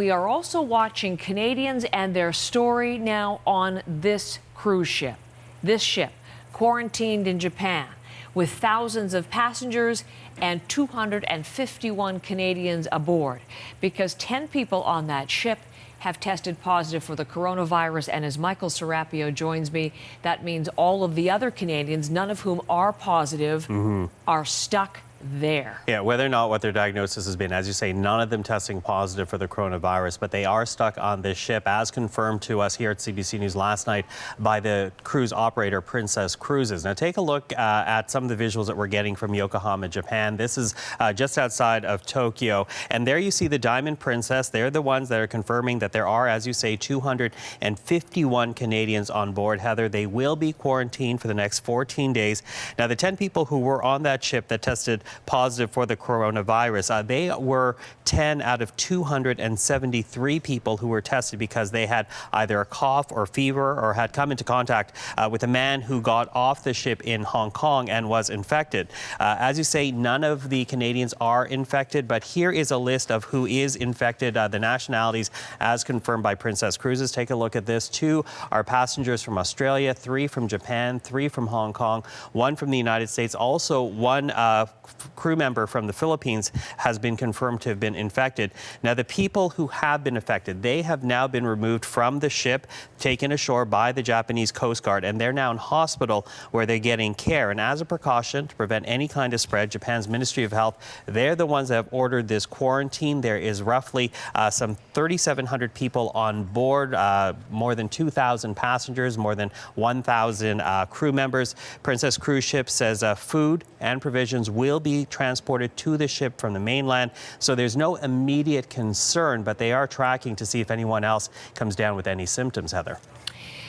We are also watching Canadians and their story now on this cruise ship. This ship, quarantined in Japan, with thousands of passengers and 251 Canadians aboard, because 10 people on that ship have tested positive for the coronavirus. And as Michael Serapio joins me, that means all of the other Canadians, none of whom are positive, are stuck there. Yeah, whether or not what their diagnosis has been, as you say, none of them testing positive for the coronavirus, but they are stuck on this ship, as confirmed to us here at CBC News last night by the cruise operator Princess Cruises. Now take a look at some of the visuals that we're getting from Yokohama, Japan. This is just outside of Tokyo, and there you see the Diamond Princess. They're the ones that are confirming that there are, as you say, 251 Canadians on board. Heather, they will be quarantined for the next 14 days. Now the 10 people who were on that ship that tested positive for the coronavirus, they were 10 out of 273 people who were tested because they had either a cough or fever or had come into contact with a man who got off the ship in Hong Kong and was infected. As you say, none of the Canadians are infected, but here is a list of who is infected, the nationalities as confirmed by Princess Cruises. Take a look at this. 2 are passengers from Australia, 3 from Japan, 3 from Hong Kong, 1 from the United States. Also, 1 crew member from the Philippines has been confirmed to have been infected. Now, the people who have been affected, they have now been removed from the ship, taken ashore by the Japanese Coast Guard, and they're now in hospital where they're getting care. And as a precaution to prevent any kind of spread, Japan's Ministry of Health, they're the ones that have ordered this quarantine. There is roughly some 3,700 people on board, more than 2,000 passengers, more than 1,000 crew members. Princess Cruise Ship says food and provisions will be transported to the ship from the mainland, so there's no immediate concern, but they are tracking to see if anyone else comes down with any symptoms, Heather.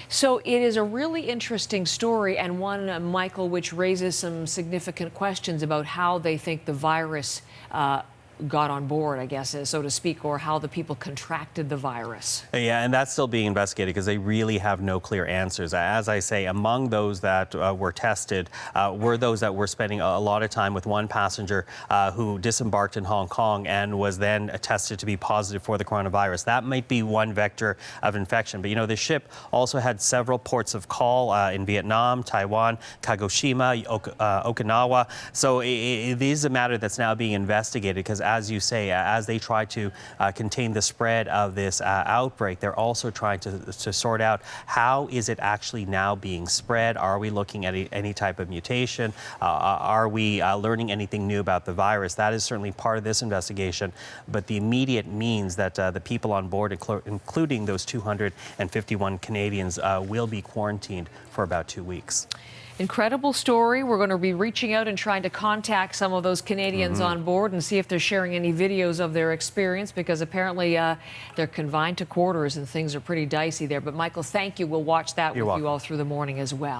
So it is a really interesting story, and one, Michael, which raises some significant questions about how they think the virus got on board, I guess, so to speak, or how the people contracted the virus. Yeah, and that's still being investigated because they really have no clear answers. As I say, among those that were tested were those that were spending a lot of time with one passenger who disembarked in Hong Kong and was then tested to be positive for the coronavirus. That might be one vector of infection. But, you know, the ship also had several ports of call in Vietnam, Taiwan, Kagoshima, Okinawa. So it is a matter that's now being investigated because, as you say, as they try to contain the spread of this outbreak, they're also trying to sort out how is it actually now being spread. Are we looking at any type of mutation? Are we learning anything new about the virus? That is certainly part of this investigation. But the immediate means that the people on board, including those 251 Canadians, will be quarantined for about 2 weeks. Incredible story. We're going to be reaching out and trying to contact some of those Canadians on board and see if they're sharing any videos of their experience, because apparently they're confined to quarters and things are pretty dicey there. But Michael, thank you. We'll watch that with you all through the morning as well.